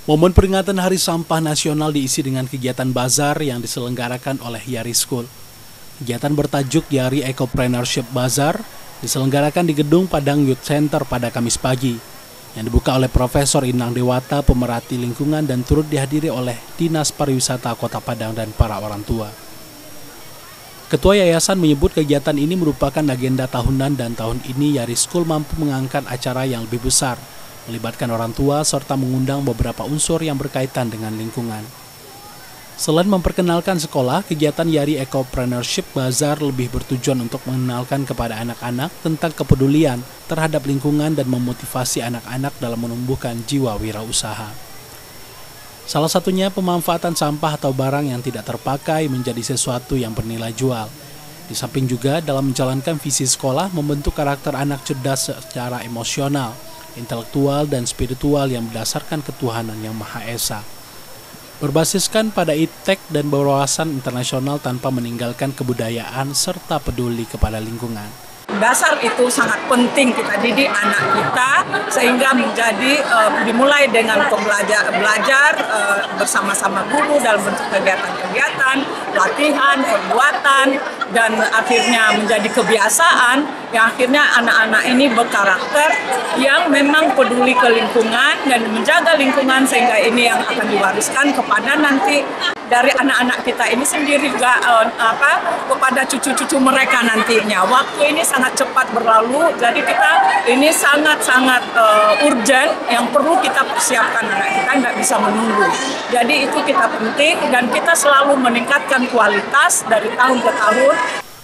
Momen peringatan Hari Sampah Nasional diisi dengan kegiatan bazar yang diselenggarakan oleh Yari School. Kegiatan bertajuk Yari Ecopreneurship Bazar diselenggarakan di Gedung Padang Youth Center pada Kamis pagi, yang dibuka oleh Profesor Inang Dewata, pemerhati lingkungan, dan turut dihadiri oleh Dinas Pariwisata Kota Padang dan para orang tua. Ketua Yayasan menyebut kegiatan ini merupakan agenda tahunan dan tahun ini Yari School mampu mengangkat acara yang lebih besar, melibatkan orang tua serta mengundang beberapa unsur yang berkaitan dengan lingkungan. Selain memperkenalkan sekolah, kegiatan Yari Ecopreneurship Bazar lebih bertujuan untuk mengenalkan kepada anak-anak tentang kepedulian terhadap lingkungan dan memotivasi anak-anak dalam menumbuhkan jiwa wirausaha. Salah satunya pemanfaatan sampah atau barang yang tidak terpakai menjadi sesuatu yang bernilai jual. Di samping juga dalam menjalankan visi sekolah membentuk karakter anak cerdas secara emosional, intelektual, dan spiritual yang berdasarkan ketuhanan yang Maha Esa. Berbasiskan pada iptek dan berwawasan internasional tanpa meninggalkan kebudayaan serta peduli kepada lingkungan. Dasar itu sangat penting kita didik anak kita sehingga menjadi dimulai dengan belajar bersama-sama guru dalam bentuk kegiatan-kegiatan, latihan, perbuatan, dan akhirnya menjadi kebiasaan yang akhirnya anak-anak ini berkarakter yang memang peduli ke lingkungan dan menjaga lingkungan, sehingga ini yang akan diwariskan kepada nanti dari anak-anak kita ini sendiri juga kepada cucu-cucu mereka nantinya. Waktu ini sangat cepat berlalu, jadi kita ini sangat-sangat urgent yang perlu kita persiapkan. Anak kita nggak bisa menunggu. Jadi itu kita penting dan kita selalu meningkatkan kualitas dari tahun ke tahun.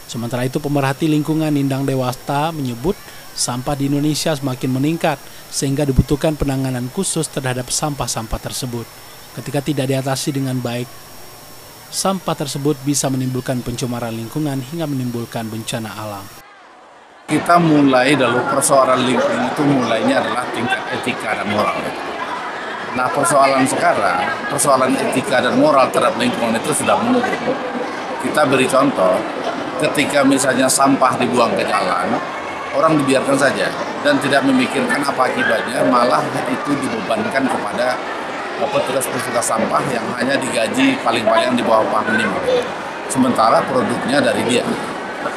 Sementara itu pemerhati lingkungan Inang Dewata menyebut sampah di Indonesia semakin meningkat sehingga dibutuhkan penanganan khusus terhadap sampah-sampah tersebut. Ketika tidak diatasi dengan baik, sampah tersebut bisa menimbulkan pencemaran lingkungan hingga menimbulkan bencana alam. Kita mulai dari persoalan lingkungan itu mulainya adalah tingkat etika dan moral. Nah, persoalan sekarang, persoalan etika dan moral terhadap lingkungan itu sudah menurun. Kita beri contoh, ketika misalnya sampah dibuang ke jalan, orang dibiarkan saja dan tidak memikirkan apa akibatnya, malah itu dibebankan kepada petugas-petugas sampah yang hanya digaji paling-paling di bawah upah minimum. Sementara produknya dari dia.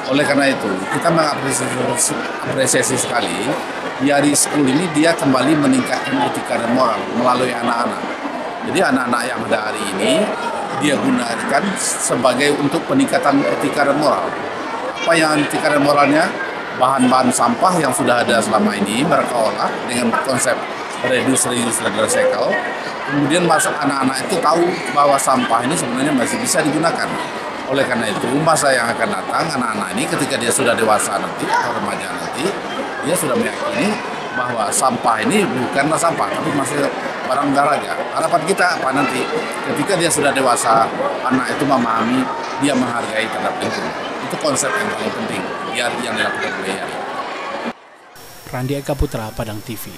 Oleh karena itu, kita mengapresiasi sekali Yari School ini dia kembali meningkatkan etika dan moral melalui anak-anak. Jadi anak-anak yang ada hari ini dia gunakan sebagai untuk peningkatan etika dan moral. Apa yang etika dan moralnya? Bahan-bahan sampah yang sudah ada selama ini mereka olah dengan konsep reduce, reuse, dan recycle. Kemudian masuk anak-anak itu tahu bahwa sampah ini sebenarnya masih bisa digunakan. Oleh karena itu, masa yang akan datang, anak-anak ini ketika dia sudah dewasa nanti, atau remaja nanti, dia sudah meyakini bahwa sampah ini bukanlah sampah, tapi masih barang berharga. Harapan kita apa nanti? Ketika dia sudah dewasa, anak itu memahami, dia menghargai terhadap lingkungan. Itu konsep yang paling penting yang dilakukan oleh Yari. Randi Eka Putra, Padang TV.